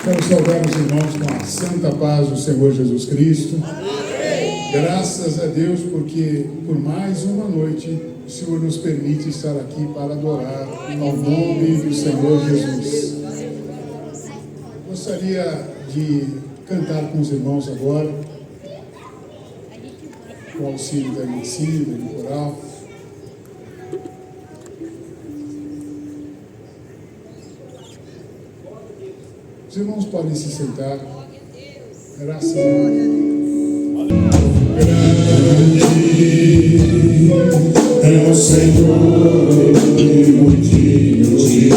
Quero saudar os irmãos com a santa paz do Senhor Jesus Cristo. Amém. Graças a Deus, porque por mais uma noite o Senhor nos permite estar aqui para adorar ao nome do Senhor Jesus. Gostaria de cantar com os irmãos agora, com o auxílio da Ensina, do coral. Os irmãos podem se sentar. Graças a Deus. Grande é o Senhor e muitinho de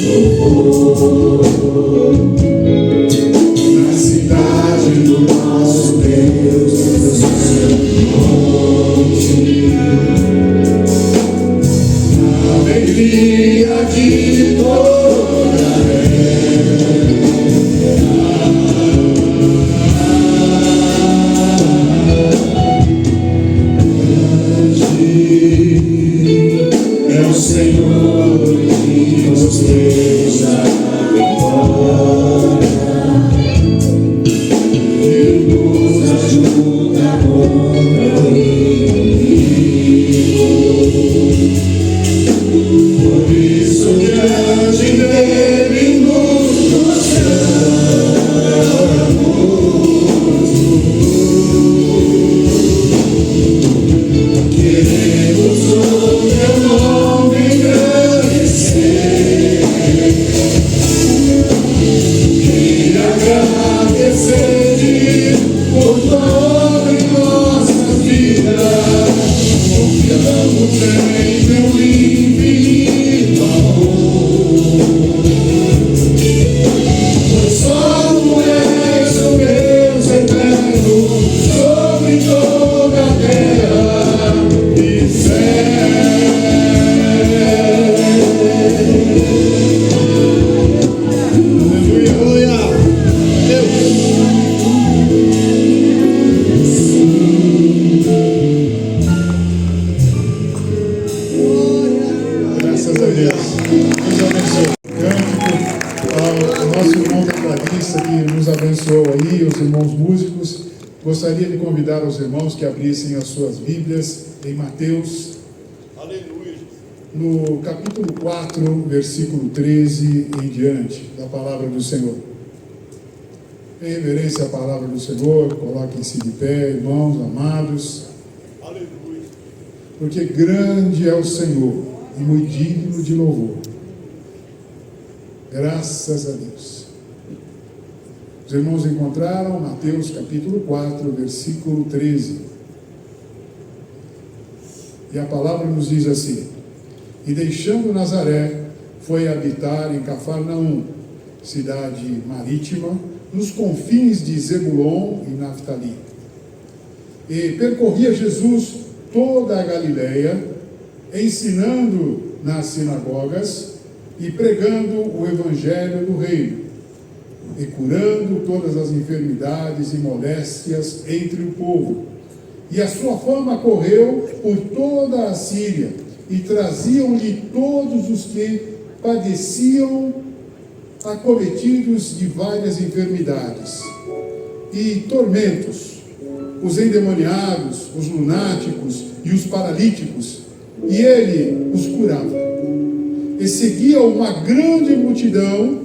louvor na cidade do nosso Deus, no seu monte, na alegria de toda Senhor, que nos fez a vitória e nos ajuda contra o inimigo. Por isso, grande nele nos queremos o teu nome engrandecer e agradecer por todo em nossas vidas. Confiamos em teu infinito amor, pois só tu és o Deus eterno sobre toda a terra e céu. Graças a Deus. Deus abençoe. Cântico ao nosso irmão tecladista que nos abençoou aí, os irmãos músicos. Gostaria de convidar os irmãos que abrissem as suas Bíblias em Mateus, no capítulo 4, versículo 13 em diante, da palavra do Senhor. Em reverência à palavra do Senhor, coloquem-se de pé, irmãos amados. Porque grande é o Senhor e muito digno de louvor. Graças a Deus. Os irmãos encontraram Mateus capítulo 4, versículo 13. E a palavra nos diz assim: E deixando Nazaré, foi habitar em Cafarnaum, cidade marítima, nos confins de Zebulon e Naftali. E percorria Jesus toda a Galileia, ensinando nas sinagogas e pregando o evangelho do reino, e curando todas as enfermidades e moléstias entre o povo. E a sua fama correu por toda a Síria, e traziam-lhe todos os que padeciam, acometidos de várias enfermidades e tormentos, os endemoniados, os lunáticos e os paralíticos, e ele os curava. E seguia uma grande multidão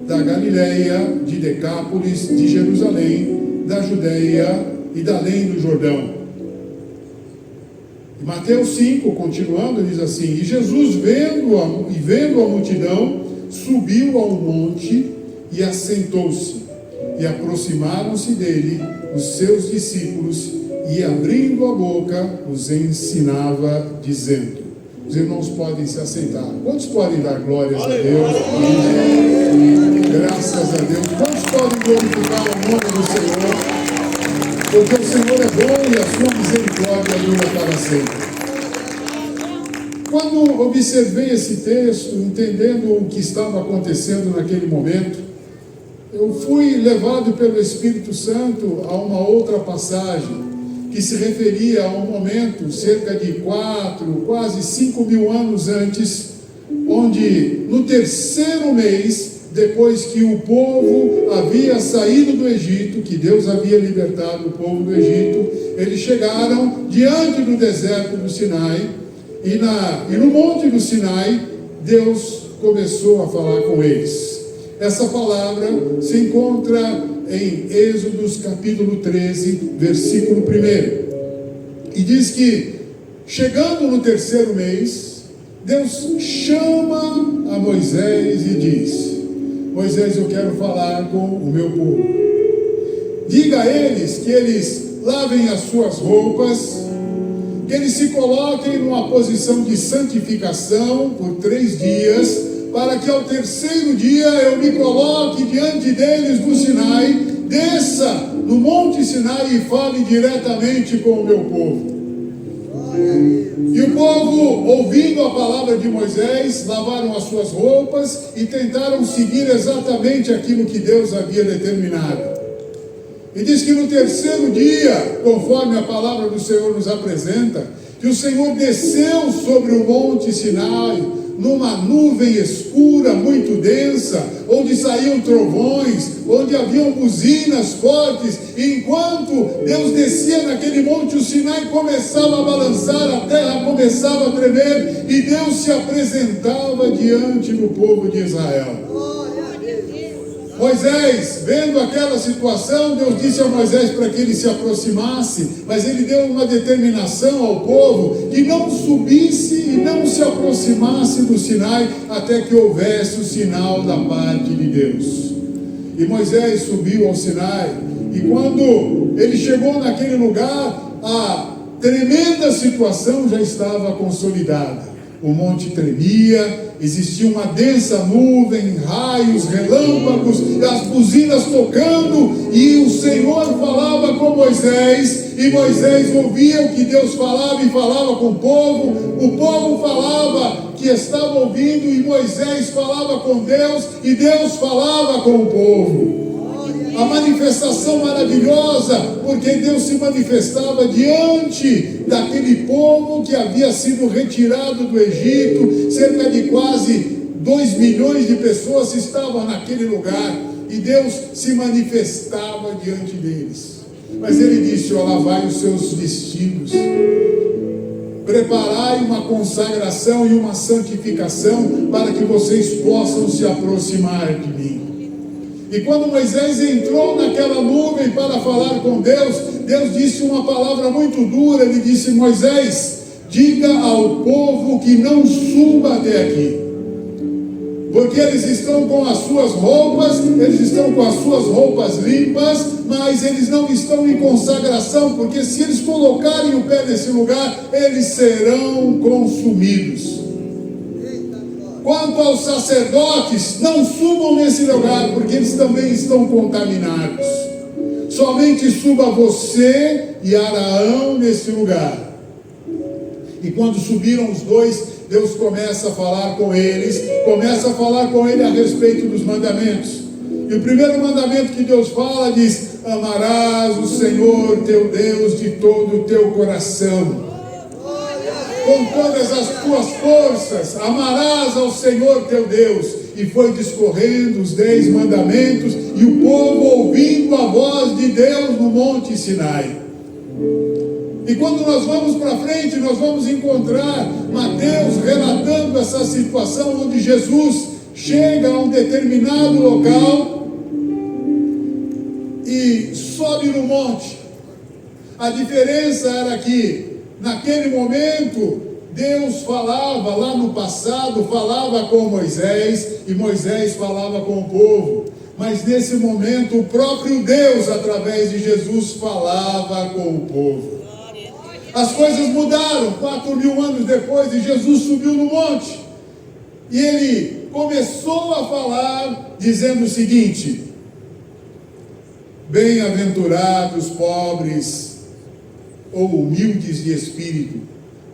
da Galileia, de Decápolis, de Jerusalém, da Judeia e da além do Jordão. E Mateus 5, continuando, diz assim: E Jesus, vendo a multidão, subiu ao monte e assentou-se. E aproximaram-se dele os seus discípulos, e abrindo a boca, os ensinava, dizendo... Os irmãos podem se assentar. Quantos podem dar glórias a Deus? Graças a Deus. Quantos podem glorificar o nome do Senhor? Porque o Senhor é bom e a sua misericórdia dura para sempre. Quando observei esse texto, entendendo o que estava acontecendo naquele momento, eu fui levado pelo Espírito Santo a uma outra passagem que se referia a um momento, cerca de 4, quase 5 mil anos antes, onde no terceiro mês depois que o povo havia saído do Egito, que Deus havia libertado o povo do Egito, eles chegaram diante do deserto do Sinai, e no monte do Sinai, Deus começou a falar com eles. Essa palavra se encontra em Êxodos capítulo 13, versículo 1. E diz que, chegando no 3º mês, Deus chama a Moisés e diz: Moisés, eu quero falar com o meu povo. Diga a eles que eles lavem as suas roupas, que eles se coloquem numa posição de santificação por 3 dias, para que ao 3º dia eu me coloque diante deles no Sinai, desça no Monte Sinai e fale diretamente com o meu povo. E o povo, ouvindo a palavra de Moisés, lavaram as suas roupas e tentaram seguir exatamente aquilo que Deus havia determinado. E diz que no 3º dia, conforme a palavra do Senhor nos apresenta, que o Senhor desceu sobre o Monte Sinai, numa nuvem escura, muito densa, onde saíam trovões, onde haviam buzinas fortes, e enquanto Deus descia naquele monte, o Sinai começava a balançar, a terra começava a tremer, e Deus se apresentava diante do povo de Israel. Moisés, vendo aquela situação, Deus disse a Moisés para que ele se aproximasse, mas ele deu uma determinação ao povo que não subisse e não se aproximasse do Sinai até que houvesse o sinal da parte de Deus. E Moisés subiu ao Sinai, e quando ele chegou naquele lugar, a tremenda situação já estava consolidada. O monte tremia, existia uma densa nuvem, raios, relâmpagos, as buzinas tocando, e o Senhor falava com Moisés, e Moisés ouvia o que Deus falava e falava com o povo falava que estava ouvindo, e Moisés falava com Deus, e Deus falava com o povo. A manifestação maravilhosa, porque Deus se manifestava diante daquele povo que havia sido retirado do Egito. Cerca de quase 2 milhões de pessoas estavam naquele lugar, e Deus se manifestava diante deles. Mas ele disse: ó, lavai os seus vestidos, preparai uma consagração e uma santificação, para que vocês possam se aproximar de mim. E quando Moisés entrou naquela nuvem para falar com Deus, Deus disse uma palavra muito dura. Ele disse: Moisés, diga ao povo que não suba até aqui, porque eles estão com as suas roupas, limpas, mas eles não estão em consagração, porque se eles colocarem o pé nesse lugar, eles serão consumidos. Quanto aos sacerdotes, não subam nesse lugar, porque eles também estão contaminados. Somente suba você e Araão nesse lugar. E quando subiram os dois, Deus começa a falar com eles, a respeito dos mandamentos. E o primeiro mandamento que Deus fala diz: amarás o Senhor teu Deus de todo o teu coração, com todas as tuas forças, amarás ao Senhor teu Deus. E foi discorrendo os 10 mandamentos, e o povo ouvindo a voz de Deus no Monte Sinai. E quando nós vamos para frente, nós vamos encontrar Mateus relatando essa situação, onde Jesus chega a um determinado local e sobe no monte. A diferença era que naquele momento, Deus falava lá no passado, falava com Moisés, e Moisés falava com o povo. Mas nesse momento, o próprio Deus, através de Jesus, falava com o povo. As coisas mudaram 4.000 anos depois, e Jesus subiu no monte. E ele começou a falar, dizendo o seguinte: bem-aventurados pobres ou humildes de espírito,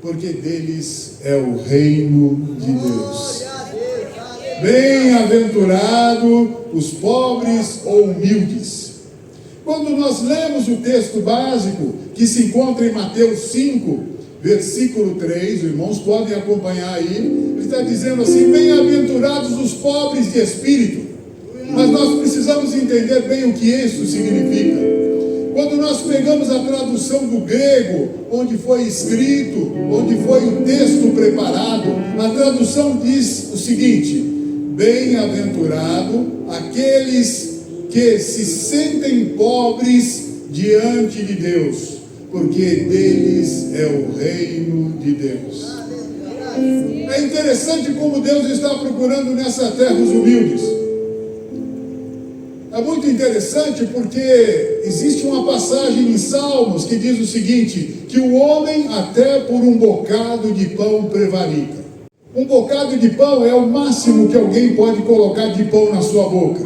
porque deles é o reino de Deus. Bem-aventurado os pobres ou humildes. Quando nós lemos o texto básico, que se encontra em Mateus 5, versículo 3, os irmãos podem acompanhar aí, ele está dizendo assim: bem-aventurados os pobres de espírito. Mas nós precisamos entender bem o que isso significa. Quando nós pegamos a tradução do grego, onde foi escrito, onde foi o texto preparado, a tradução diz o seguinte: bem-aventurado aqueles que se sentem pobres diante de Deus, porque deles é o reino de Deus. É interessante como Deus está procurando nessa terra os humildes. É muito interessante porque existe uma passagem em Salmos que diz o seguinte: que o homem até por um bocado de pão prevarica. Um bocado de pão é o máximo que alguém pode colocar de pão na sua boca.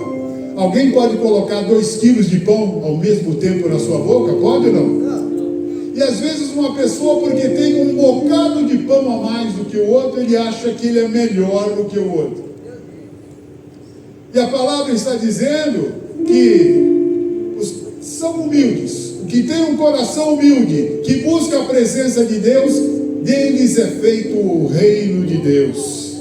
Alguém pode colocar 2 quilos de pão ao mesmo tempo na sua boca? Pode ou não? E às vezes uma pessoa, porque tem um bocado de pão a mais do que o outro, ele acha que ele é melhor do que o outro. E a palavra está dizendo que são humildes, o que tem um coração humilde, que busca a presença de Deus, deles é feito o reino de Deus.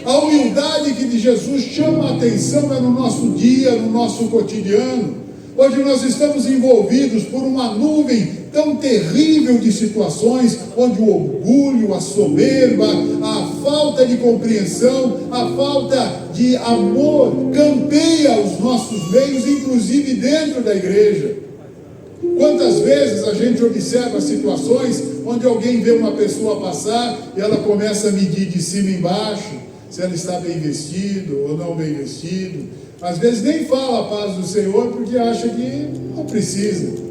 A humildade que de Jesus chama a atenção é no nosso dia, no nosso cotidiano. Hoje nós estamos envolvidos por uma nuvem tão terrível de situações, onde o orgulho, a soberba, a falta de compreensão, a falta de amor campeia os nossos meios, inclusive dentro da igreja. Quantas vezes a gente observa situações onde alguém vê uma pessoa passar e ela começa a medir de cima e embaixo, se ela está bem vestido ou não bem vestido. Às vezes nem fala a paz do Senhor porque acha que não precisa.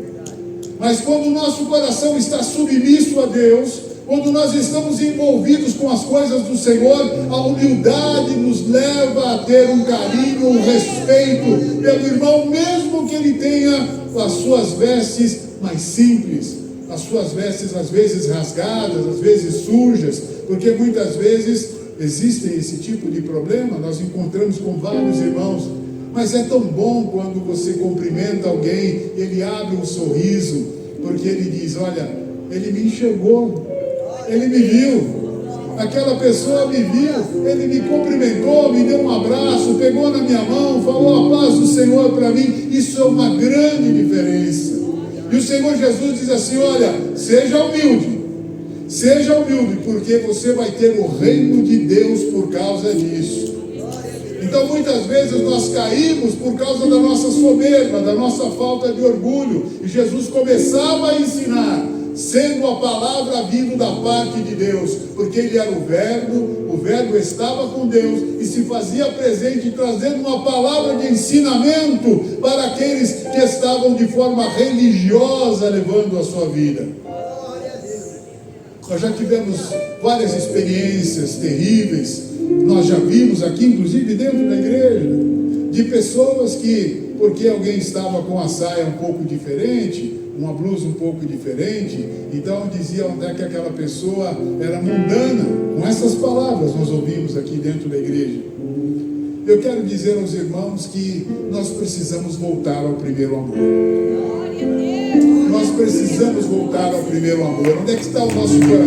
Mas quando o nosso coração está submisso a Deus, quando nós estamos envolvidos com as coisas do Senhor, a humildade nos leva a ter um carinho, um respeito pelo irmão, mesmo que ele tenha as suas vestes mais simples, as suas vestes às vezes rasgadas, às vezes sujas, porque muitas vezes existem esse tipo de problema. Nós encontramos com vários irmãos, mas é tão bom quando você cumprimenta alguém, ele abre um sorriso, porque ele diz: olha, ele me enxergou, ele me viu, aquela pessoa me viu, ele me cumprimentou, me deu um abraço, pegou na minha mão, falou a paz do Senhor para mim. Isso é uma grande diferença. E o Senhor Jesus diz assim: olha, seja humilde, porque você vai ter o reino de Deus por causa disso. Então muitas vezes nós caímos por causa da nossa soberba, da nossa falta de orgulho. E Jesus começava a ensinar, sendo a palavra vindo da parte de Deus, porque ele era o Verbo estava com Deus e se fazia presente, trazendo uma palavra de ensinamento para aqueles que estavam de forma religiosa levando a sua vida. Nós já tivemos várias experiências terríveis, nós já vimos aqui, inclusive dentro da igreja, de pessoas que, porque alguém estava com a saia um pouco diferente, uma blusa um pouco diferente, então diziam até que aquela pessoa era mundana. Com essas palavras nós ouvimos aqui dentro da igreja. Eu quero dizer aos irmãos que nós precisamos voltar ao primeiro amor. Nós precisamos voltar ao primeiro amor. Onde é que está o nosso coração?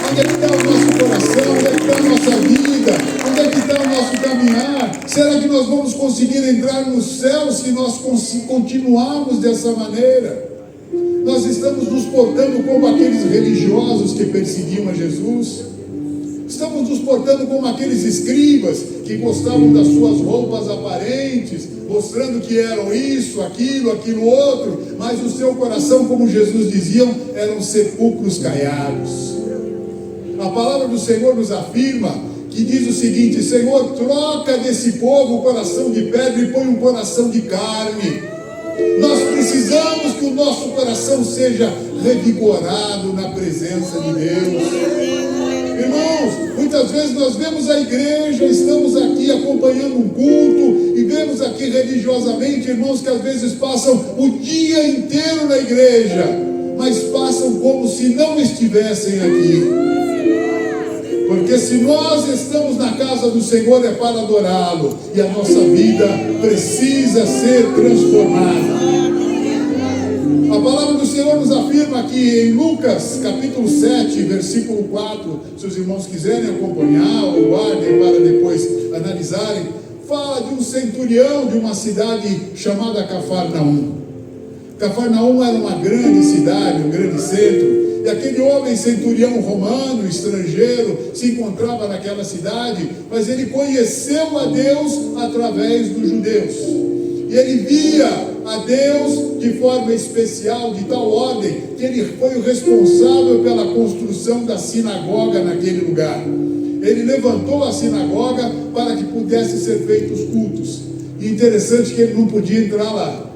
Onde é que está o nosso coração? Onde é que está a nossa vida? Onde é que está o nosso caminhar? Será que nós vamos conseguir entrar no céu se nós continuarmos dessa maneira? Nós estamos nos portando como aqueles religiosos que perseguiam a Jesus. Estamos nos portando como aqueles escribas que gostavam das suas roupas aparentes, mostrando que eram isso, aquilo outro, mas o seu coração, como Jesus dizia, eram sepulcros caiados. A palavra do Senhor nos afirma, que diz o seguinte: Senhor, troca desse povo o coração de pedra e põe um coração de carne. Nós precisamos que o nosso coração seja revigorado na presença de Deus. Irmãos, muitas vezes nós vemos a igreja, estamos aqui acompanhando um culto e vemos aqui religiosamente irmãos que às vezes passam o dia inteiro na igreja, mas passam como se não estivessem aqui. Porque se nós estamos na casa do Senhor é para adorá-lo, e a nossa vida precisa ser transformada. A palavra do Senhor nos afirma aqui em Lucas, capítulo 7, versículo 4, se os irmãos quiserem acompanhar ou guardem para depois analisarem, fala de um centurião de uma cidade chamada Cafarnaum. Cafarnaum era uma grande cidade, um grande centro, e aquele homem centurião romano, estrangeiro, se encontrava naquela cidade, mas ele conheceu a Deus através dos judeus, e ele via a Deus de forma especial, de tal ordem, que ele foi o responsável pela construção da sinagoga naquele lugar. Ele levantou a sinagoga para que pudessem ser feitos cultos, e interessante que ele não podia entrar lá.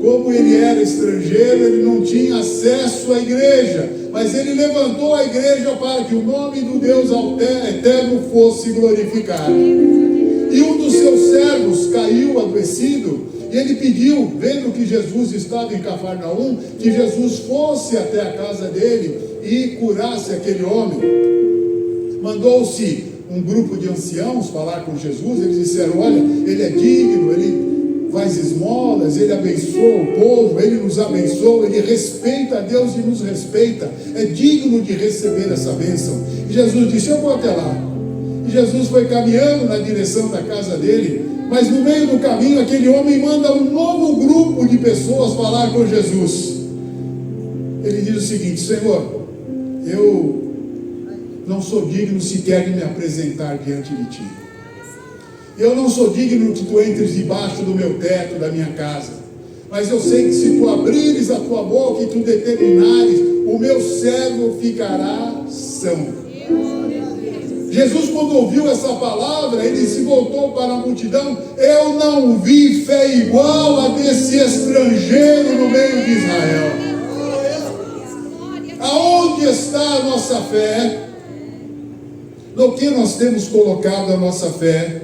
Como ele era estrangeiro, ele não tinha acesso à igreja, mas ele levantou a igreja para que o nome do Deus eterno fosse glorificado. E um dos seus servos caiu adoecido, e ele pediu, vendo que Jesus estava em Cafarnaum, que Jesus fosse até a casa dele e curasse aquele homem. Mandou-se um grupo de anciãos falar com Jesus. Eles disseram: olha, ele é digno, ele faz esmolas, ele abençoa o povo, ele nos abençoa, ele respeita a Deus e nos respeita, é digno de receber essa bênção. E Jesus disse: eu vou até lá. E Jesus foi caminhando na direção da casa dele, mas no meio do caminho aquele homem manda um novo grupo de pessoas falar com Jesus. Ele diz o seguinte: Senhor, eu não sou digno sequer de me apresentar diante de ti. Eu não sou digno que tu entres debaixo do meu teto, da minha casa. Mas eu sei que se tu abrires a tua boca e tu determinares, o meu servo ficará são. Jesus, quando ouviu essa palavra, ele se voltou para a multidão. Eu não vi fé igual a desse estrangeiro no meio de Israel. Aonde está a nossa fé? No que nós temos colocado a nossa fé?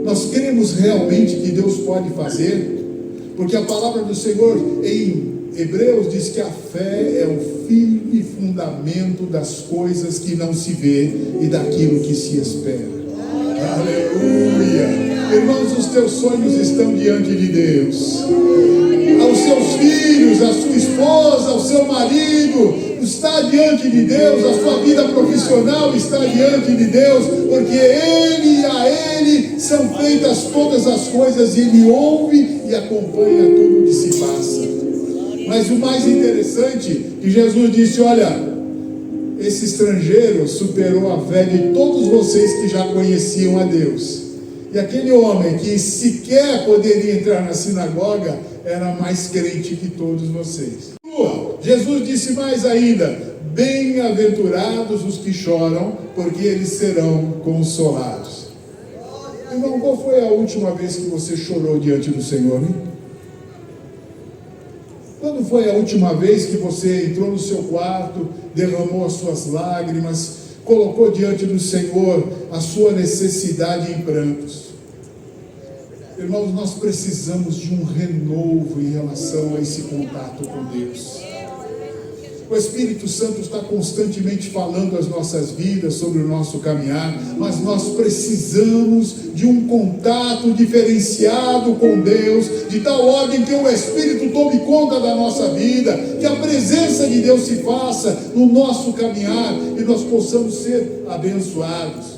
Nós cremos realmente que Deus pode fazer? Porque a palavra do Senhor em Hebreus diz que a fé é o firme fundamento das coisas que não se vê e daquilo que se espera. Aleluia! Irmãos, os teus sonhos estão diante de Deus. Aos seus filhos, à sua esposa, ao seu marido, está diante de Deus. A sua vida profissional está diante de Deus, porque Ele e a Ele são feitas todas as coisas, e Ele ouve e acompanha tudo o que se passa. Mas o mais interessante, que Jesus disse: olha, esse estrangeiro superou a fé de todos vocês que já conheciam a Deus. E aquele homem que sequer poderia entrar na sinagoga era mais crente que todos vocês. Jesus disse mais ainda: bem-aventurados os que choram, porque eles serão consolados. Irmão, qual foi a última vez que você chorou diante do Senhor, hein? Quando foi a última vez que você entrou no seu quarto, derramou as suas lágrimas, colocou diante do Senhor a sua necessidade em prantos? Irmãos, nós precisamos de um renovo em relação a esse contato com Deus. O Espírito Santo está constantemente falando as nossas vidas, sobre o nosso caminhar, mas nós precisamos de um contato diferenciado com Deus, de tal ordem que o Espírito tome conta da nossa vida, que a presença de Deus se faça no nosso caminhar e nós possamos ser abençoados.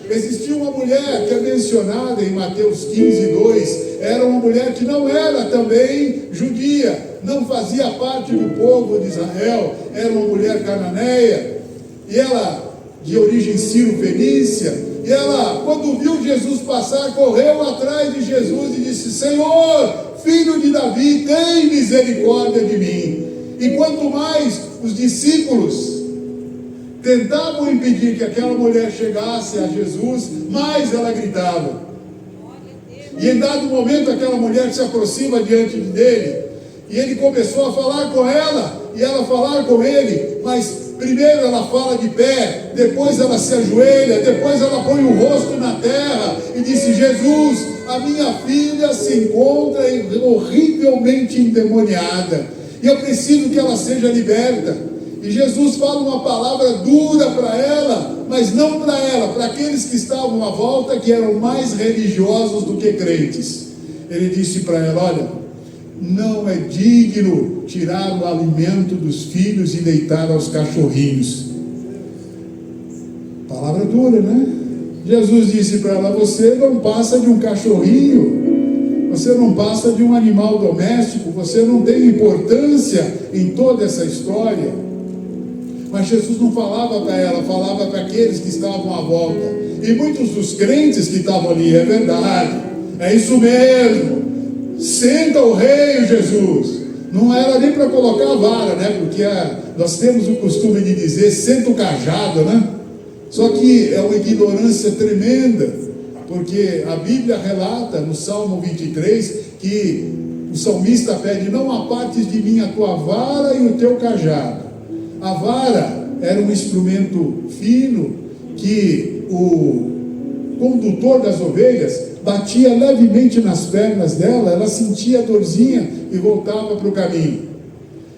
Existia uma mulher que é mencionada em Mateus 15:2, era uma mulher que não era também judia, não fazia parte do povo de Israel, era uma mulher cananeia, e ela de origem sírio-fenícia, e ela, quando viu Jesus passar, correu atrás de Jesus e disse: Senhor, filho de Davi, tem misericórdia de mim. E quanto mais os discípulos tentavam impedir que aquela mulher chegasse a Jesus, mais ela gritava. E em dado momento aquela mulher se aproxima diante dele, e ele começou a falar com ela, e ela falar com ele, mas primeiro ela fala de pé, depois ela se ajoelha, depois ela põe o rosto na terra e disse: Jesus, a minha filha se encontra horrivelmente endemoniada, e eu preciso que ela seja liberta. E Jesus fala uma palavra dura para ela, mas não para ela, para aqueles que estavam à volta, que eram mais religiosos do que crentes. Ele disse para ela: olha, não é digno tirar o alimento dos filhos e deitar aos cachorrinhos. Palavra dura, né? Jesus disse para ela: você não passa de um cachorrinho, você não passa de um animal doméstico, você não tem importância em toda essa história. Mas Jesus não falava para ela, falava para aqueles que estavam à volta. E muitos dos crentes que estavam ali: é verdade, é isso mesmo, senta o rei Jesus. Não era nem para colocar a vara, né? Porque nós temos o costume de dizer: senta o cajado, né? Só que é uma ignorância tremenda, porque a Bíblia relata no Salmo 23 que o salmista pede: não apartes de mim a tua vara e o teu cajado. A vara era um instrumento fino que o condutor das ovelhas batia levemente nas pernas dela, ela sentia a dorzinha e voltava para o caminho.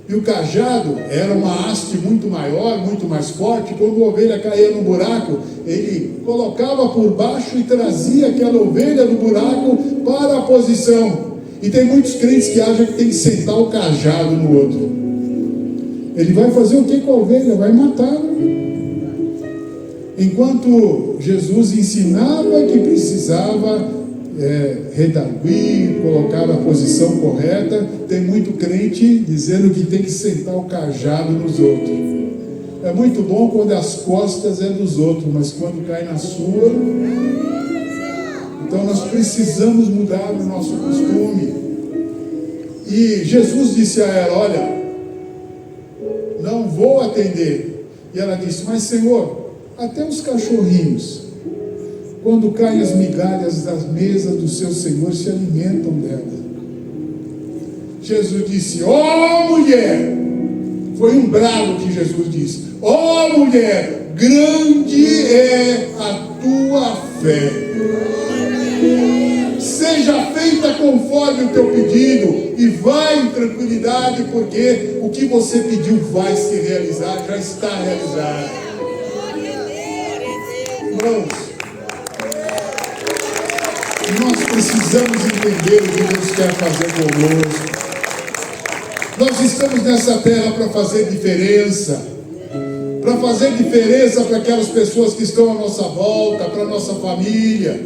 E o cajado era uma haste muito maior, muito mais forte. Quando a ovelha caía no buraco, ele colocava por baixo e trazia aquela ovelha do buraco para a posição. E tem muitos crentes que acham que tem que sentar o cajado no outro. Ele vai fazer o que com a ovelha? Vai matá-la. Enquanto Jesus ensinava que precisava redarguir, colocar na posição correta, tem muito crente dizendo que tem que sentar o cajado nos outros. É muito bom quando as costas é dos outros, mas quando cai na sua... Então nós precisamos mudar o nosso costume. E Jesus disse a ela: olha, não vou atender. E ela disse: mas Senhor, até os cachorrinhos, quando caem as migalhas das mesas do seu Senhor, se alimentam delas. Jesus disse: ó mulher, foi um brado que Jesus disse: ó mulher, grande é a tua fé, seja feita conforme o teu pedido, e vai em tranquilidade, porque o que você pediu vai se realizar, já está realizado. Irmãos, nós precisamos entender o que Deus quer fazer conosco. Nós estamos nessa terra para fazer diferença, para aquelas pessoas que estão à nossa volta, para a nossa família.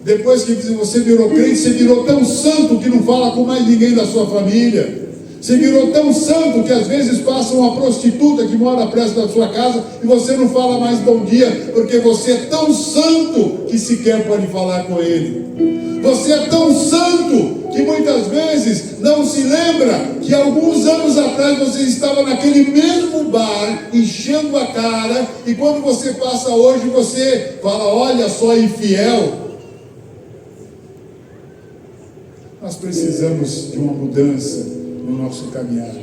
Depois que você virou crente, você virou tão santo que não fala com mais ninguém da sua família. Você virou tão santo que às vezes passa uma prostituta que mora perto da sua casa e você não fala mais bom dia, porque você é tão santo que sequer pode falar com ele. Você é tão santo que muitas vezes não se lembra que alguns anos atrás você estava naquele mesmo bar, enchendo a cara, e quando você passa hoje, você fala: olha só, infiel. Nós precisamos de uma mudança no nosso caminhar.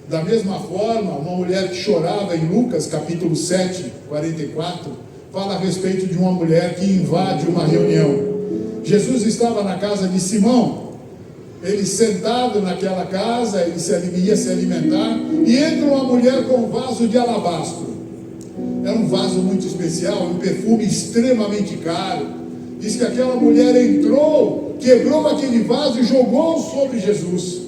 Da mesma forma, uma mulher que chorava em Lucas capítulo 7, 44, fala a respeito de uma mulher que invade uma reunião. Jesus estava na casa de Simão, ele sentado naquela casa, ele ia se alimentar, e entra uma mulher com um vaso de alabastro. Era um vaso muito especial, um perfume extremamente caro. Diz que aquela mulher entrou, quebrou aquele vaso e jogou sobre Jesus.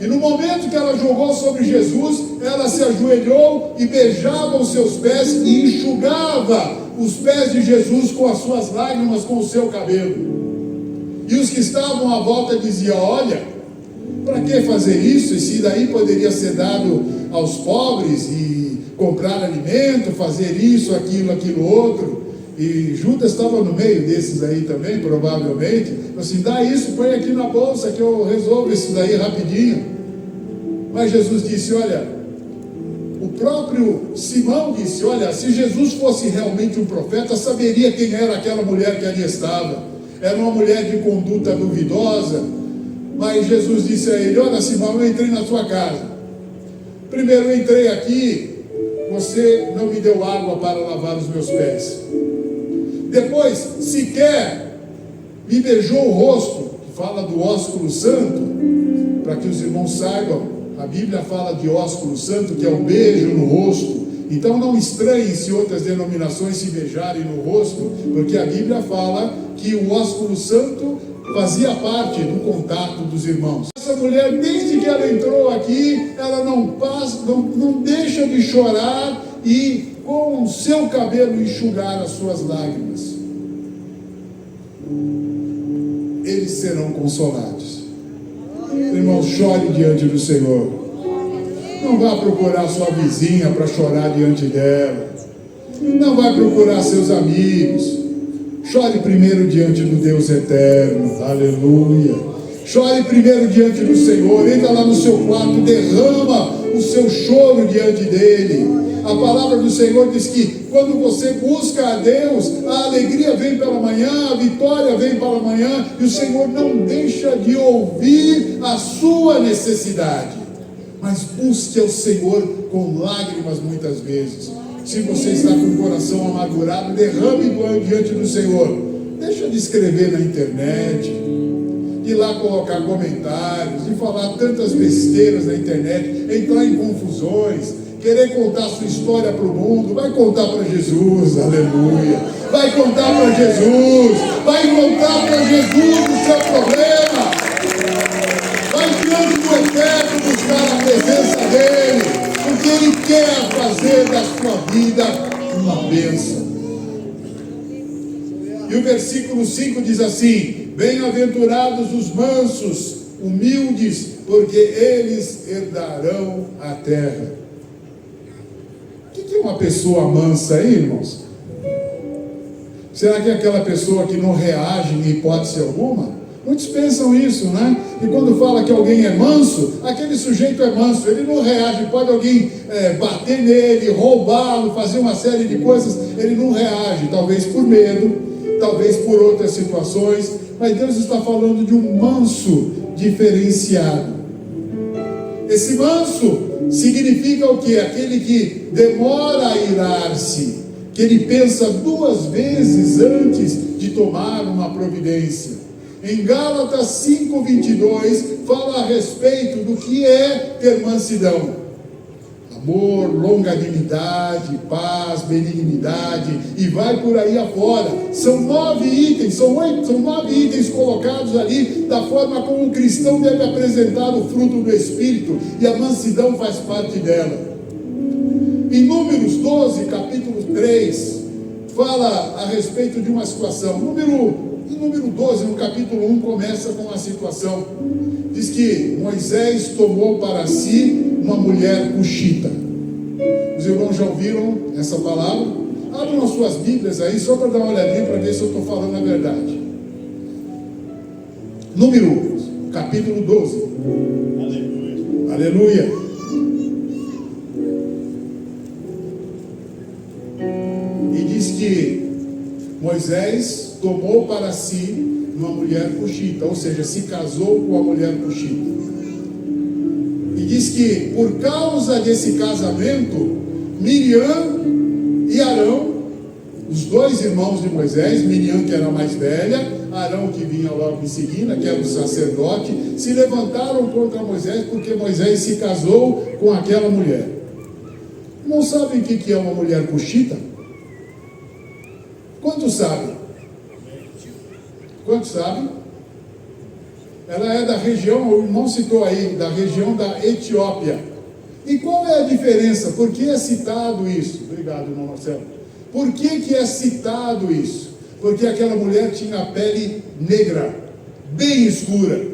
E no momento que ela jogou sobre Jesus, ela se ajoelhou e beijava os seus pés e enxugava os pés de Jesus com as suas lágrimas, com o seu cabelo. E os que estavam à volta diziam: olha, para que fazer isso? Esse daí poderia ser dado aos pobres e comprar alimento, fazer isso, aquilo outro. E Judas estava no meio desses aí também, provavelmente. Assim: dá isso, põe aqui na bolsa que eu resolvo isso daí rapidinho. Mas Jesus disse: olha, o próprio Simão disse: olha, se Jesus fosse realmente um profeta, saberia quem era aquela mulher que ali estava. Era uma mulher de conduta duvidosa. Mas Jesus disse a ele: olha, Simão, eu entrei na sua casa. Primeiro eu entrei aqui, você não me deu água para lavar os meus pés. Depois, sequer me beijou o rosto, que fala do ósculo santo. Para que os irmãos saibam, a Bíblia fala de ósculo santo, que é o beijo no rosto, Então não estranhe se outras denominações se beijarem no rosto, porque a Bíblia fala que o ósculo santo fazia parte do contato dos irmãos. Essa mulher, desde que ela entrou aqui, ela não deixa de chorar e com o seu cabelo enxugar as suas lágrimas. Eles serão consolados. Irmão, chore diante do Senhor. Não vá procurar sua vizinha para chorar diante dela. Não vai procurar seus amigos. Chore primeiro diante do Deus eterno. Aleluia. Chore primeiro diante do Senhor. Entra lá no seu quarto, derrama o seu choro diante dele. A palavra do Senhor diz que quando você busca a Deus, a alegria vem pela manhã, a vitória vem pela manhã, e o Senhor não deixa de ouvir a sua necessidade. Mas busque ao Senhor com lágrimas muitas vezes. Se você está com o coração amargurado, derrame diante do Senhor. Deixa de escrever na internet, de ir lá colocar comentários, de falar tantas besteiras na internet, entrar em confusões, querer contar sua história para o mundo. Vai contar para Jesus, aleluia. Vai contar para Jesus, vai contar para Jesus o seu problema. Vai diante do Eterno buscar a presença dele, porque ele quer fazer da sua vida uma bênção. E o versículo 5 diz assim: bem-aventurados os mansos, humildes, porque eles herdarão a terra. O que é uma pessoa mansa aí, irmãos? Será que é aquela pessoa que não reage em hipótese alguma? Muitos pensam isso, né? E quando fala que alguém é manso, aquele sujeito é manso, ele não reage. Pode alguém bater nele, roubá-lo, fazer uma série de coisas, ele não reage, talvez por medo, talvez por outras situações, mas Deus está falando de um manso diferenciado. Esse manso significa o quê? Aquele que demora a irar-se, que ele pensa duas vezes antes de tomar uma providência. Em Gálatas 5:22 fala a respeito do que é ter mansidão: amor, longanimidade, paz, benignidade, e vai por aí afora. São 9 itens, são 9 itens colocados ali da forma como um cristão deve apresentar o fruto do Espírito, e a mansidão faz parte dela. Em Números 12, capítulo 3, fala a respeito de uma situação. Em número 12, no capítulo 1, começa com a situação. Diz que Moisés tomou para si uma mulher cuxita. Os irmãos já ouviram essa palavra? Abram as suas Bíblias aí, só para dar uma olhadinha, para ver se eu estou falando a verdade. Números, capítulo 12. Aleluia. Aleluia. E diz que Moisés tomou para si uma mulher cuxita, ou seja, se casou com a mulher cuxita. E diz que por causa desse casamento, Miriam e Arão, os dois irmãos de Moisés, Miriam que era a mais velha, Arão que vinha logo em seguida, que era o sacerdote, se levantaram contra Moisés porque Moisés se casou com aquela mulher. Não sabem o que é uma mulher cuxita? Quantos sabem? Quantos sabem? Ela é da região, o irmão citou aí, da região da Etiópia. E qual é a diferença? Por que é citado isso? Obrigado, irmão Marcelo. Por que é citado isso? Porque aquela mulher tinha a pele negra, bem escura.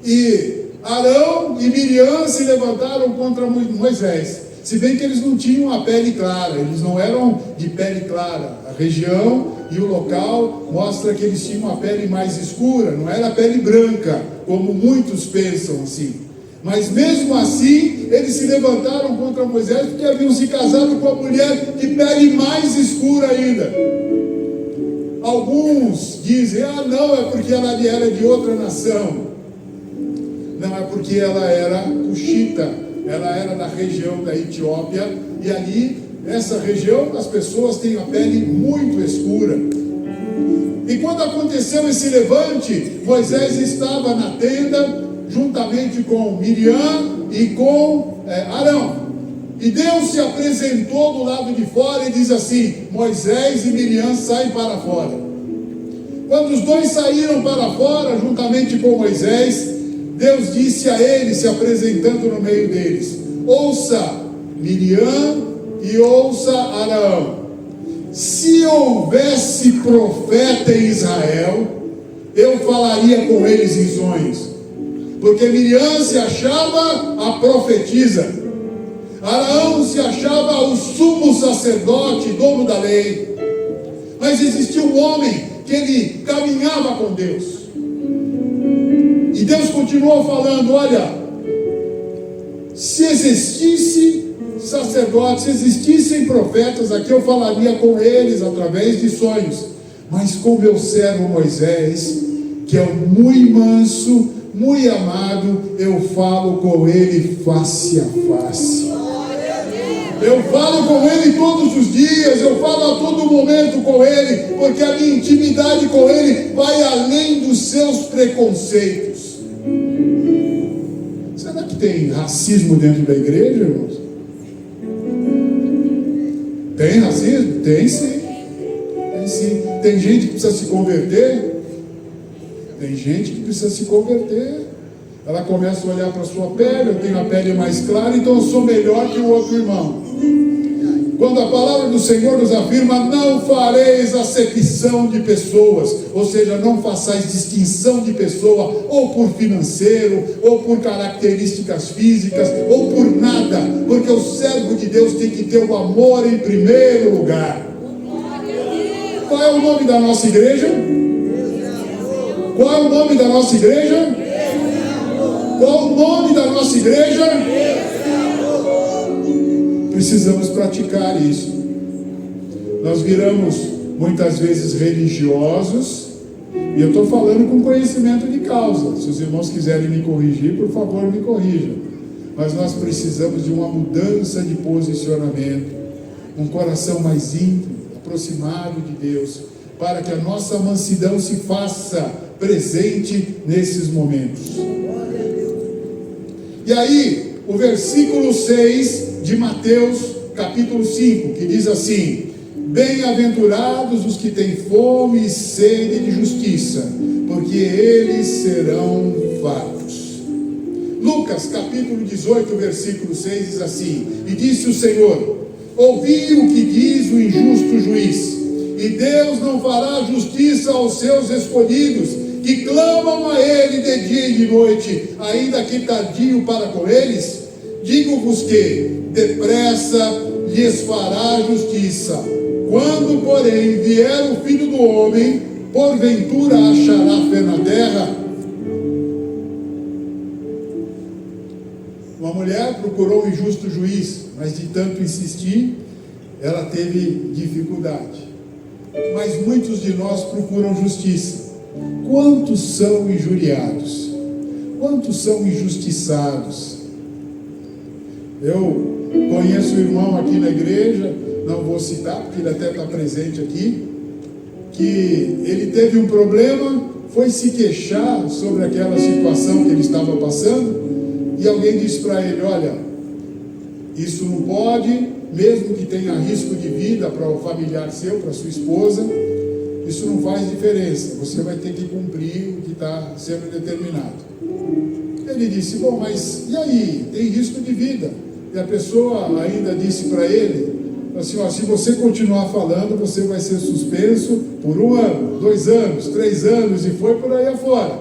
E Arão e Miriam se levantaram contra Moisés. Se bem que eles não tinham a pele clara, eles não eram de pele clara. A região e o local mostra que eles tinham a pele mais escura, não era a pele branca, como muitos pensam assim. Mas mesmo assim, eles se levantaram contra Moisés porque haviam se casado com a mulher de pele mais escura ainda. Alguns dizem, não, é porque ela era de outra nação. Não, é porque ela era cuxita, ela era da região da Etiópia, e ali, nessa região, as pessoas têm a pele muito escura. E quando aconteceu esse levante, Moisés estava na tenda, juntamente com Miriam e com Arão. E Deus se apresentou do lado de fora e diz assim: Moisés e Miriam saem para fora. Quando os dois saíram para fora, juntamente com Moisés, Deus disse a eles, se apresentando no meio deles: ouça Miriam e ouça Arão. Se houvesse profeta em Israel, eu falaria com eles em sonhos. Porque Miriam se achava a profetisa, Arão se achava o sumo sacerdote, dono da lei. Mas existia um homem que ele caminhava com Deus. E Deus continuou falando: olha, se existisse sacerdotes, se existissem profetas, aqui eu falaria com eles através de sonhos. Mas com meu servo Moisés, que é muito manso, muito amado, eu falo com ele face a face. Eu falo com ele todos os dias, eu falo a todo momento com ele, porque a minha intimidade com ele vai além dos seus preconceitos. Será que tem racismo dentro da igreja, irmãos? Tem racismo? Tem sim. Tem sim. Tem gente que precisa se converter. Tem gente que precisa se converter. Ela começa a olhar para a sua pele: eu tenho a pele mais clara, então eu sou melhor que o outro irmão. Quando a palavra do Senhor nos afirma: não fareis acepção de pessoas, ou seja, não façais distinção de pessoa, ou por financeiro, ou por características físicas, ou por nada, porque o servo de Deus tem que ter o amor em primeiro lugar. Qual é o nome da nossa igreja? Qual é o nome da nossa igreja? Qual o nome da nossa igreja? Precisamos praticar isso. Nós viramos muitas vezes religiosos, e eu estou falando com conhecimento de causa. Se os irmãos quiserem me corrigir, por favor, me corrijam. Mas nós precisamos de uma mudança de posicionamento, um coração mais íntimo, aproximado de Deus, para que a nossa mansidão se faça presente nesses momentos. E aí, o versículo 6 de Mateus, capítulo 5, que diz assim: bem-aventurados os que têm fome e sede de justiça, porque eles serão fartos. Lucas, capítulo 18, versículo 6 diz assim: e disse o Senhor: ouvi o que diz o injusto juiz, e Deus não fará justiça aos seus escolhidos, que clamam a Ele de dia e de noite, ainda que tardio para com eles? Digo-vos que depressa lhes fará justiça. Quando, porém, vier o Filho do Homem, porventura achará fé na terra? Uma mulher procurou um injusto juiz, mas de tanto insistir, ela teve dificuldade. Mas muitos de nós procuram justiça. Quantos são injuriados? Quantos são injustiçados? Eu conheço um irmão aqui na igreja, não vou citar porque ele até está presente aqui, que ele teve um problema, foi se queixar sobre aquela situação que ele estava passando, e alguém disse para ele: olha, isso não pode, mesmo que tenha risco de vida para o familiar seu, para sua esposa, isso não faz diferença, você vai ter que cumprir o que está sendo determinado. Ele disse: bom, mas e aí? Tem risco de vida. E a pessoa ainda disse para ele assim: ó, se você continuar falando, você vai ser suspenso por 1 ano, 2 anos, 3 anos, e foi por aí afora,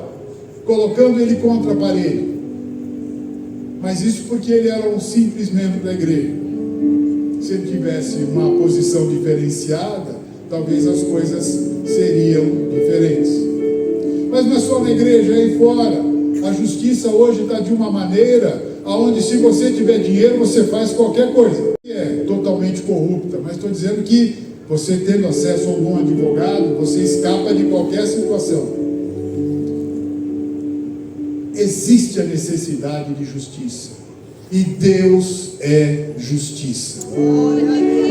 colocando ele contra a parede. Mas isso porque ele era um simples membro da igreja. Se ele tivesse uma posição diferenciada, talvez as coisas seriam diferentes. Mas não é só na igreja, aí fora. A justiça hoje está de uma maneira onde, se você tiver dinheiro, você faz qualquer coisa. É totalmente corrupta, mas estou dizendo que você, tendo acesso a um bom advogado, você escapa de qualquer situação. Existe a necessidade de justiça, e Deus é justiça.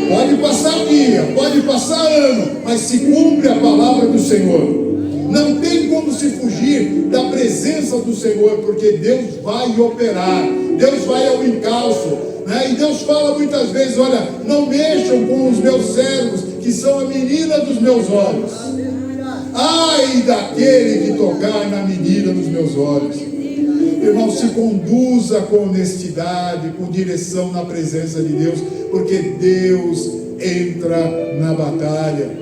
Pode passar dia, pode passar ano, mas se cumpre a palavra do Senhor. Não tem como se fugir da presença do Senhor, porque Deus vai operar, Deus vai ao encalço. né? E Deus fala muitas vezes: olha, não mexam com os meus servos, que são a menina dos meus olhos. Ai daquele que tocar na menina dos meus olhos. Irmão, se conduza com honestidade, com direção na presença de Deus, porque Deus entra na batalha.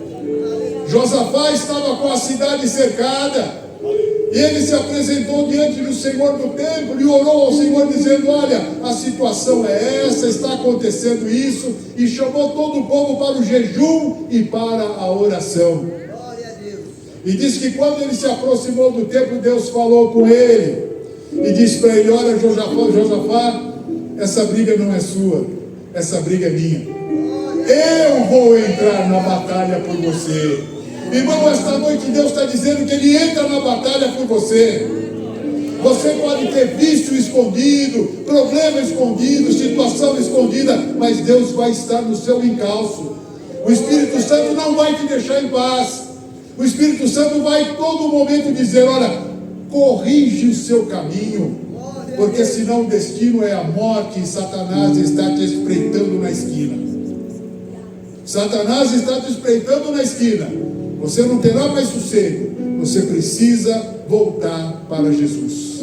Josafá estava com a cidade cercada, e ele se apresentou diante do Senhor do templo e orou ao Senhor dizendo: olha, a situação é essa, está acontecendo isso, e chamou todo o povo para o jejum e para a oração. E diz que quando ele se aproximou do templo, Deus falou com ele e disse para ele: olha, Josafá, essa briga não é sua, essa briga é minha. Eu vou entrar na batalha por você. Irmão, esta noite Deus está dizendo que Ele entra na batalha por você. Você pode ter vício escondido, problema escondido, situação escondida, mas Deus vai estar no seu encalço. O Espírito Santo não vai te deixar em paz. O Espírito Santo vai em todo momento dizer: olha, corrige o seu caminho, porque senão o destino é a morte, e Satanás está te espreitando na esquina. Satanás está te espreitando na esquina. Você não terá mais sossego. Você precisa voltar para Jesus.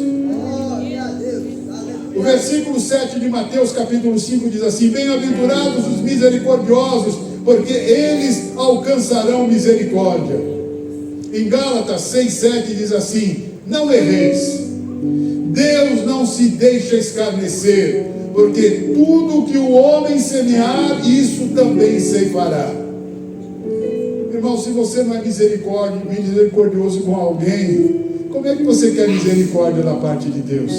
O versículo 7 de Mateus capítulo 5 diz assim: bem-aventurados os misericordiosos, porque eles alcançarão misericórdia. Em Gálatas 6:7 diz assim: não erreis, Deus não se deixa escarnecer, porque tudo que o homem semear, isso também ceifará. Irmão, se você não é misericordioso com alguém, como é que você quer misericórdia da parte de Deus?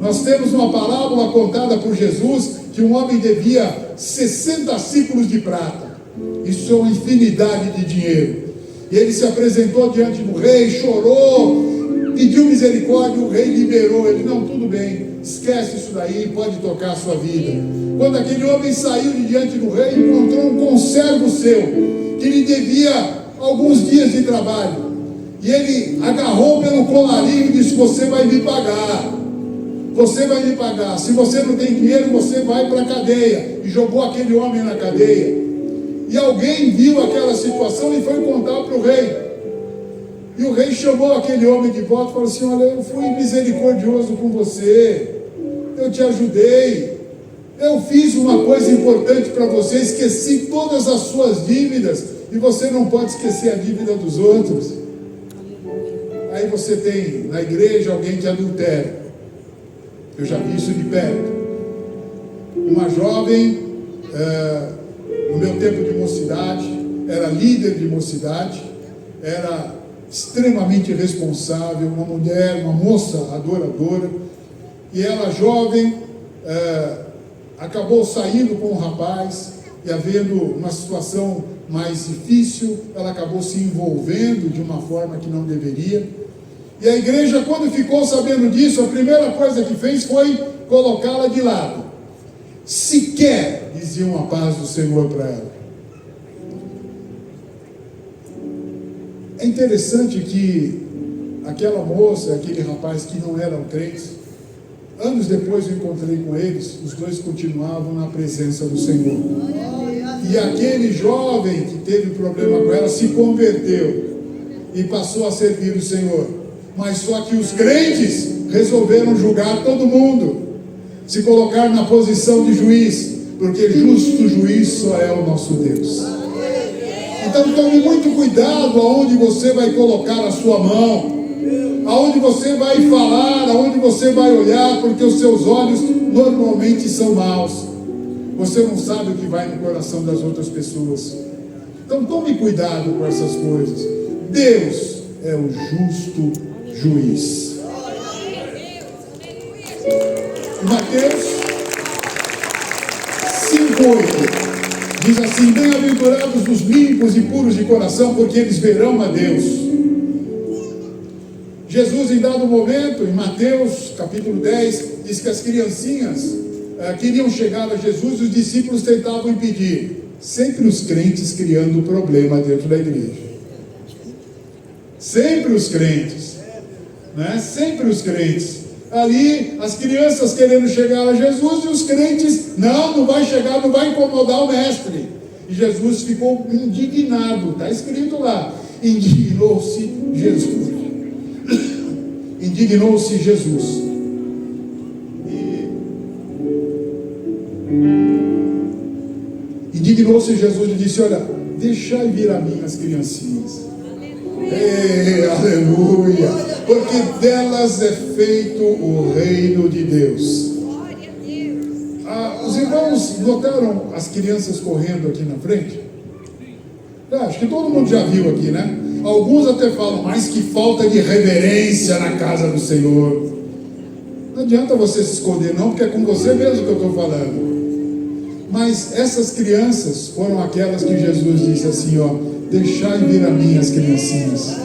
Nós temos uma parábola contada por Jesus que um homem devia 60 ciclos de prata. Isso é uma infinidade de dinheiro. E ele se apresentou diante do rei, chorou, pediu misericórdia, o rei liberou. Ele: não, tudo bem, esquece isso daí, pode tocar a sua vida. Quando aquele homem saiu de diante do rei, encontrou um conservo seu, que lhe devia alguns dias de trabalho, e ele agarrou pelo colarinho e disse: você vai me pagar, você vai me pagar, se você não tem dinheiro, você vai para a cadeia. E jogou aquele homem na cadeia. E alguém viu aquela situação e foi contar para o rei, e o rei chamou aquele homem de volta e falou assim: olha, eu fui misericordioso com você, eu te ajudei, eu fiz uma coisa importante para você, esqueci todas as suas dívidas, e você não pode esquecer a dívida dos outros. Aí você tem na igreja alguém que adultera. Eu já vi isso de perto. Uma jovem, no meu tempo de mocidade, era líder de mocidade, era extremamente responsável, uma mulher, uma moça adoradora, e ela, jovem, acabou saindo com um rapaz, e havendo uma situação mais difícil, ela acabou se envolvendo de uma forma que não deveria. E a igreja, quando ficou sabendo disso, a primeira coisa que fez foi colocá-la de lado. Sequer diziam a paz do Senhor para ela. É interessante que aquela moça, aquele rapaz que não eram crentes, anos depois eu encontrei com eles, os dois continuavam na presença do Senhor. E aquele jovem que teve problema com ela se converteu e passou a servir o Senhor. Mas só que os crentes resolveram julgar todo mundo, se colocar na posição de juiz, porque justo juiz só é o nosso Deus. Então tome muito cuidado aonde você vai colocar a sua mão, aonde você vai falar, aonde você vai olhar, porque os seus olhos normalmente são maus. Você não sabe o que vai no coração das outras pessoas. Então tome cuidado com essas coisas. Deus é o justo juiz. Mateus 5:8 diz assim: bem-aventurados os limpos e puros de coração, porque eles verão a Deus. Jesus, em dado momento, em Mateus capítulo 10, diz que as criancinhas queriam chegar a Jesus e os discípulos tentavam impedir. Sempre os crentes criando problema dentro da igreja. Sempre os crentes, né? Sempre os crentes. Ali, as crianças querendo chegar a Jesus e os crentes, não vai chegar, não vai incomodar o mestre. E Jesus ficou indignado, está escrito lá, indignou-se Jesus. Indignou-se Jesus. Indignou-se Jesus e disse: olha, deixai vir a mim as criancinhas. Aleluia, porque delas é feito o reino de Deus. Os irmãos notaram as crianças correndo aqui na frente? Acho que todo mundo já viu aqui, né? Alguns até falam, mas que falta de reverência na casa do Senhor. Não adianta você se esconder não, porque é com você mesmo que eu estou falando. Mas essas crianças foram aquelas que Jesus disse assim, ó: deixai vir a mim as criancinhas,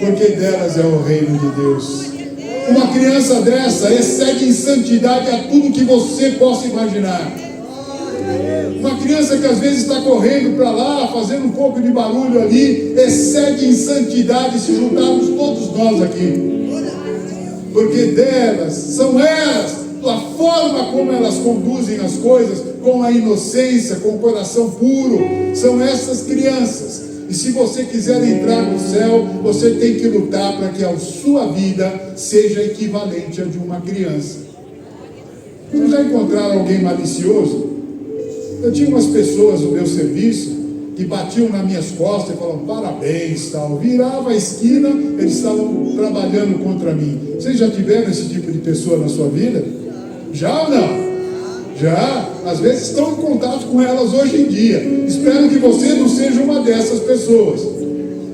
porque delas é o reino de Deus. Uma criança dessa excede em santidade a tudo que você possa imaginar. Uma criança que às vezes está correndo para lá, fazendo um pouco de barulho ali, excede em santidade se juntarmos todos nós aqui. Porque delas, são elas, a forma como elas conduzem as coisas, com a inocência, com o coração puro, são essas crianças. E se você quiser entrar no céu, você tem que lutar para que a sua vida seja equivalente à de uma criança. Vocês já encontraram alguém malicioso? Eu tinha umas pessoas no meu serviço que batiam nas minhas costas e falavam parabéns, tal. Virava a esquina, eles estavam trabalhando contra mim. Vocês já tiveram esse tipo de pessoa na sua vida? Já ou não? Já, às vezes estão em contato com elas hoje em dia. Espero que você não seja uma dessas pessoas.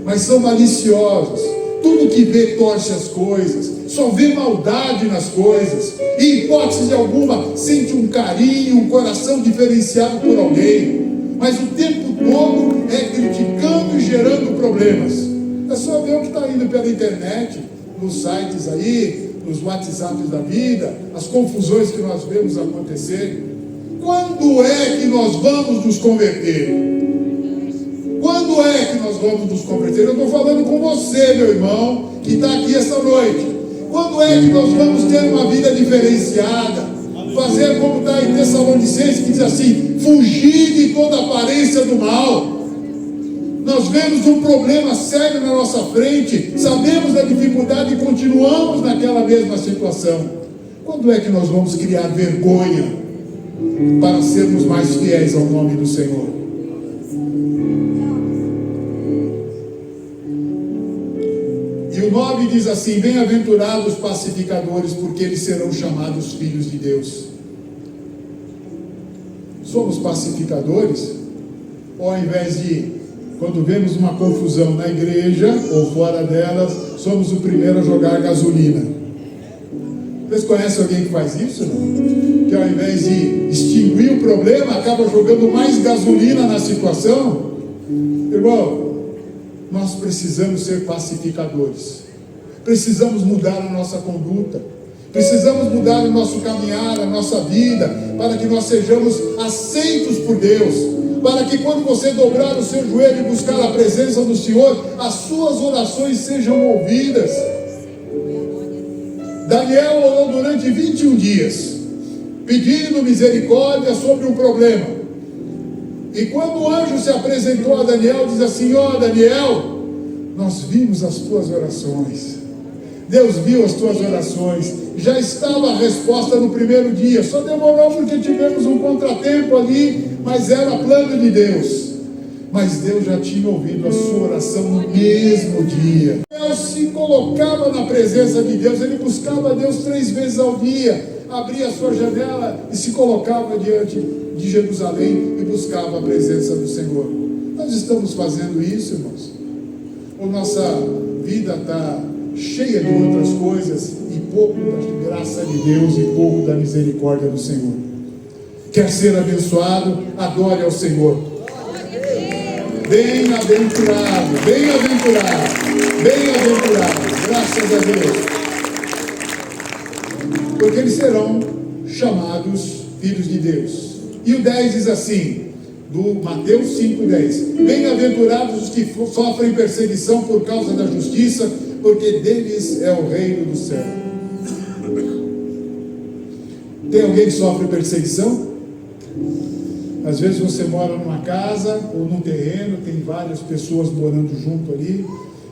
Mas são maliciosos. Tudo que vê torce as coisas, só vê maldade nas coisas. E, em hipótese alguma, sente um carinho, um coração diferenciado por alguém. Mas o tempo todo é criticando e gerando problemas. É só ver o que está indo pela internet, nos sites aí, nos WhatsApps da vida, as confusões que nós vemos acontecer. Quando é que nós vamos nos converter? Quando é que nós vamos nos converter? Eu estou falando com você, meu irmão, que está aqui essa noite. Quando é que nós vamos ter uma vida diferenciada? Fazer como está em Tessalonicenses, que diz assim: fugir de toda aparência do mal. Nós vemos um problema sério na nossa frente, sabemos da dificuldade e continuamos naquela mesma situação. Quando é que nós vamos criar vergonha para sermos mais fiéis ao nome do Senhor? E o 9 diz assim: bem-aventurados os pacificadores, porque eles serão chamados filhos de Deus. Somos pacificadores? Ou ao invés de, quando vemos uma confusão na igreja ou fora delas, somos o primeiro a jogar gasolina? Vocês conhecem alguém que faz isso, não? Que ao invés de extinguir o problema, acaba jogando mais gasolina na situação? Irmão, nós precisamos ser pacificadores. Precisamos mudar a nossa conduta. Precisamos mudar o nosso caminhar, a nossa vida, para que nós sejamos aceitos por Deus. Para que quando você dobrar o seu joelho e buscar a presença do Senhor, as suas orações sejam ouvidas. Daniel orou durante 21 dias, pedindo misericórdia sobre um problema. E quando o anjo se apresentou a Daniel, diz assim: ó Daniel, nós vimos as tuas orações. Deus viu as tuas orações. Já estava a resposta no primeiro dia. Só demorou porque tivemos um contratempo ali, mas era plano de Deus. Mas Deus já tinha ouvido a sua oração no mesmo dia. Deus se colocava na presença de Deus. Ele buscava a Deus 3 vezes ao dia. Abria a sua janela e se colocava diante de Jerusalém e buscava a presença do Senhor. Nós estamos fazendo isso, irmãos? Ou nossa vida está cheia de outras coisas e pouco da graça de Deus e pouco da misericórdia do Senhor? Quer ser abençoado? Adore ao Senhor. Bem-aventurado, bem-aventurado, bem-aventurado, graças a Deus, porque eles serão chamados filhos de Deus. E o 10 diz assim, do Mateus 5:10: bem-aventurados os que sofrem perseguição por causa da justiça, porque deles é o reino do céu. Tem alguém que sofre perseguição? Às vezes você mora numa casa ou num terreno, tem várias pessoas morando junto ali,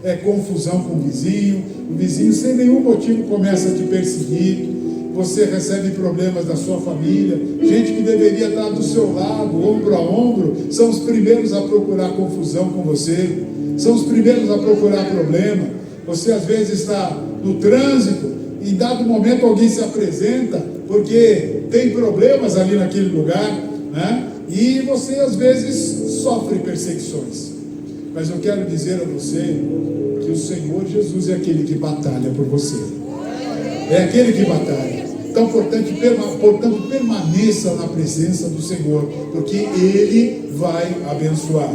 é confusão com o vizinho sem nenhum motivo começa a te perseguir, você recebe problemas da sua família, gente que deveria estar do seu lado, ombro a ombro, são os primeiros a procurar confusão com você, são os primeiros a procurar problema. Você às vezes está no trânsito, e em dado momento alguém se apresenta, porque tem problemas ali naquele lugar, né? E você às vezes sofre perseguições. Mas eu quero dizer a você que o Senhor Jesus é aquele que batalha por você. É aquele que batalha. Então, portanto, permaneça na presença do Senhor, porque Ele vai abençoar.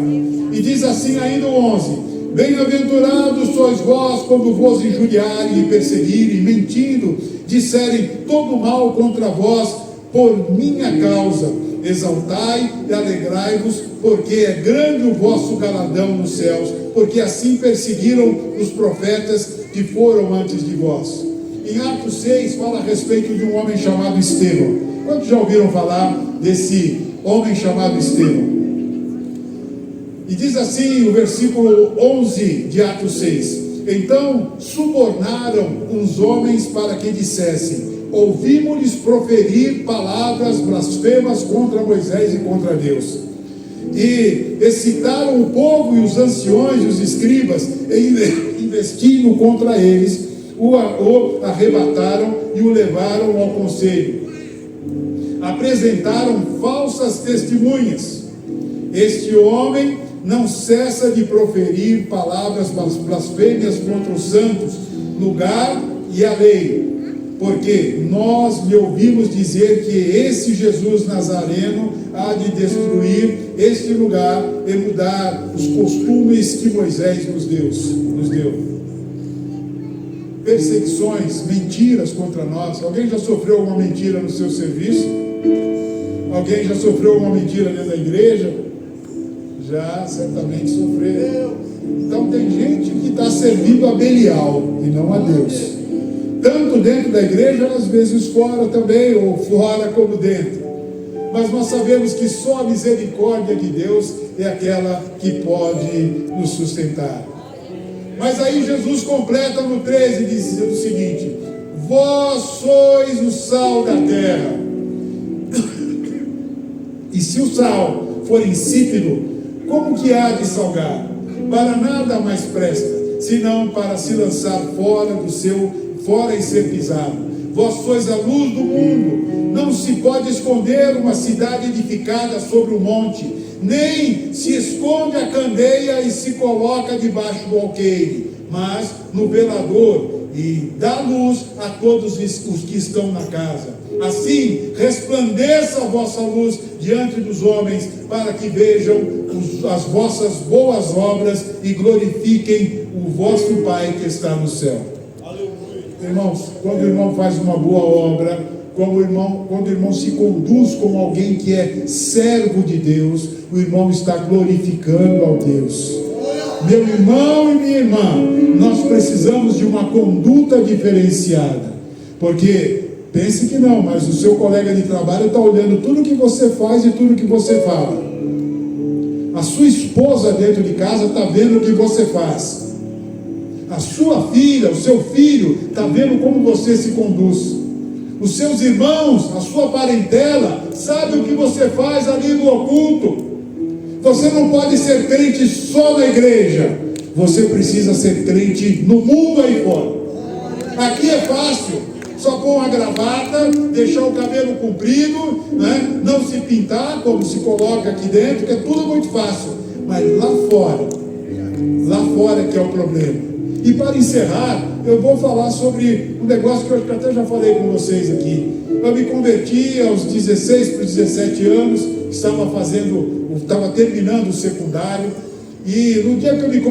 E diz assim ainda o 11: bem-aventurados sois vós quando vos injuriarem e perseguirem, mentindo, disserem todo mal contra vós por minha causa. Exaltai e alegrai-vos, porque é grande o vosso galardão nos céus, porque assim perseguiram os profetas que foram antes de vós. Em Atos 6 fala a respeito de um homem chamado Estevão. Quantos já ouviram falar desse homem chamado Estevão? E diz assim o versículo 11 de Atos 6: então subornaram uns homens para que dissessem: ouvimos-lhes proferir palavras blasfemas contra Moisés e contra Deus. E excitaram o povo e os anciões e os escribas, e investindo contra eles, o arrebataram e o levaram ao conselho. Apresentaram falsas testemunhas. Este homem não cessa de proferir palavras blasfêmias contra os santos, lugar e a lei. Porque nós lhe ouvimos dizer que esse Jesus Nazareno há de destruir este lugar e mudar os costumes que Moisés nos deu. Perseguições, mentiras contra nós. Alguém já sofreu alguma mentira no seu serviço? Alguém já sofreu alguma mentira dentro da igreja? Já, certamente sofreu. Então tem gente que está servindo a Belial e não a Deus. Tanto dentro da igreja, às vezes fora também, ou fora como dentro. Mas nós sabemos que só a misericórdia de Deus é aquela que pode nos sustentar. Mas aí Jesus completa no 13, dizendo o seguinte: vós sois o sal da terra. E se o sal for insípido, como que há de salgar? Para nada mais presta, senão para se lançar fora e ser pisado. Vós sois a luz do mundo. Não se pode esconder uma cidade edificada sobre um monte, nem se esconde a candeia e se coloca debaixo do alqueire, mas no velador, e dá luz a todos os que estão na casa. Assim resplandeça a vossa luz diante dos homens, para que vejam as vossas boas obras e glorifiquem o vosso Pai que está no céu. Irmãos, quando o irmão faz uma boa obra, quando o irmão se conduz como alguém que é servo de Deus, o irmão está glorificando ao Deus. Meu irmão e minha irmã, nós precisamos de uma conduta diferenciada, porque pense que não, mas o seu colega de trabalho está olhando tudo que você faz e tudo que você fala. A sua esposa dentro de casa está vendo o que você faz. A sua filha, o seu filho está vendo como você se conduz. Os seus irmãos, a sua parentela, sabe o que você faz ali no oculto. Você não pode ser crente só na igreja. Você precisa ser crente no mundo aí fora. Aqui é fácil. Só pôr uma gravata, deixar o cabelo comprido, né? Não se pintar como se coloca aqui dentro, que é tudo muito fácil. Mas lá fora que é o problema. E para encerrar, eu vou falar sobre um negócio que eu até já falei com vocês aqui. Eu me converti aos 16 para os 17 anos, estava terminando o secundário, e no dia que eu me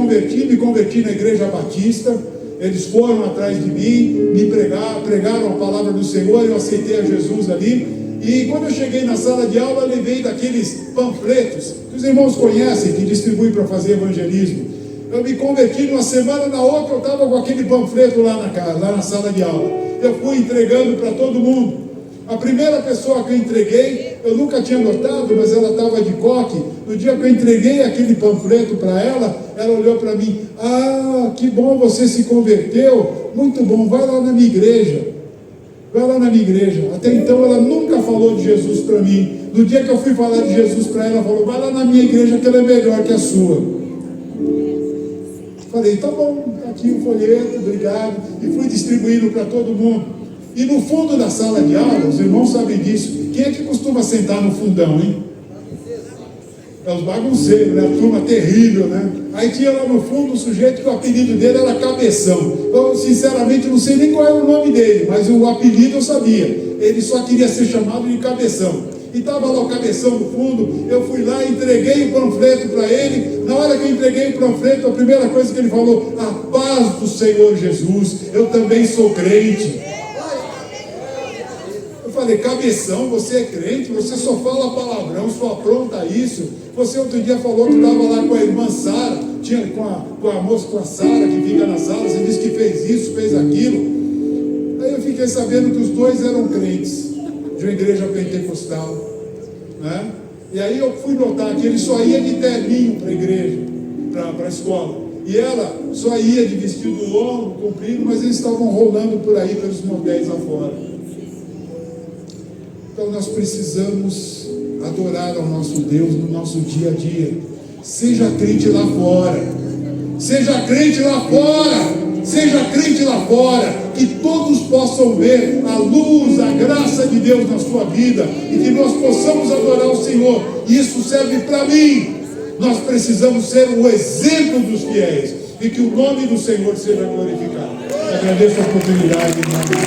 converti na Igreja Batista. Eles foram atrás de mim, me pregaram a palavra do Senhor, eu aceitei a Jesus ali. E quando eu cheguei na sala de aula, levei daqueles panfletos que os irmãos conhecem, que distribuem para fazer evangelismo. Eu me converti numa semana, na outra eu estava com aquele panfleto lá na casa, lá na sala de aula. Eu fui entregando para todo mundo. A primeira pessoa que eu entreguei, eu nunca tinha notado, mas ela estava de coque. No dia que eu entreguei aquele panfleto para ela, ela olhou para mim: ah, que bom, você se converteu, muito bom, vai lá na minha igreja. Vai lá na minha igreja. Até então ela nunca falou de Jesus para mim. No dia que eu fui falar de Jesus para ela, ela falou: vai lá na minha igreja que ela é melhor que a sua. Falei: tá bom, tá aqui o folheto, obrigado. E fui distribuindo para todo mundo. E no fundo da sala de aula, os irmãos sabem disso, quem é que costuma sentar no fundão, hein? É os bagunceiros, né? A turma terrível, né? Aí tinha lá no fundo um sujeito que o apelido dele era Cabeção. Eu, sinceramente, não sei nem qual era o nome dele, mas o apelido eu sabia. Ele só queria ser chamado de Cabeção. E estava lá o Cabeção no fundo. Eu fui lá, entreguei o panfleto para ele. Na hora que eu entreguei o panfleto, a primeira coisa que ele falou: a paz do Senhor Jesus, eu também sou crente. Eu falei: Cabeção, você é crente, você só fala palavrão, só apronta isso. Você outro dia falou que estava lá com a irmã Sara, tinha com a moça, com a Sara, que fica na sala, você disse que fez isso, fez aquilo. Aí eu fiquei sabendo que os dois eram crentes, de uma igreja pentecostal, né? E aí eu fui notar que ele só ia de terninho para a igreja, para a escola. E ela só ia de vestido longo, comprido, mas eles estavam rolando por aí pelos motéis afora. Então nós precisamos adorar ao nosso Deus no nosso dia a dia. Seja crente lá fora. Seja crente lá fora. Seja crente lá fora. Que todos possam ver a luz, a graça de Deus na sua vida. E que nós possamos adorar o Senhor. Isso serve para mim. Nós precisamos ser o exemplo dos fiéis. E que o nome do Senhor seja glorificado. Agradeço a oportunidade, em nome de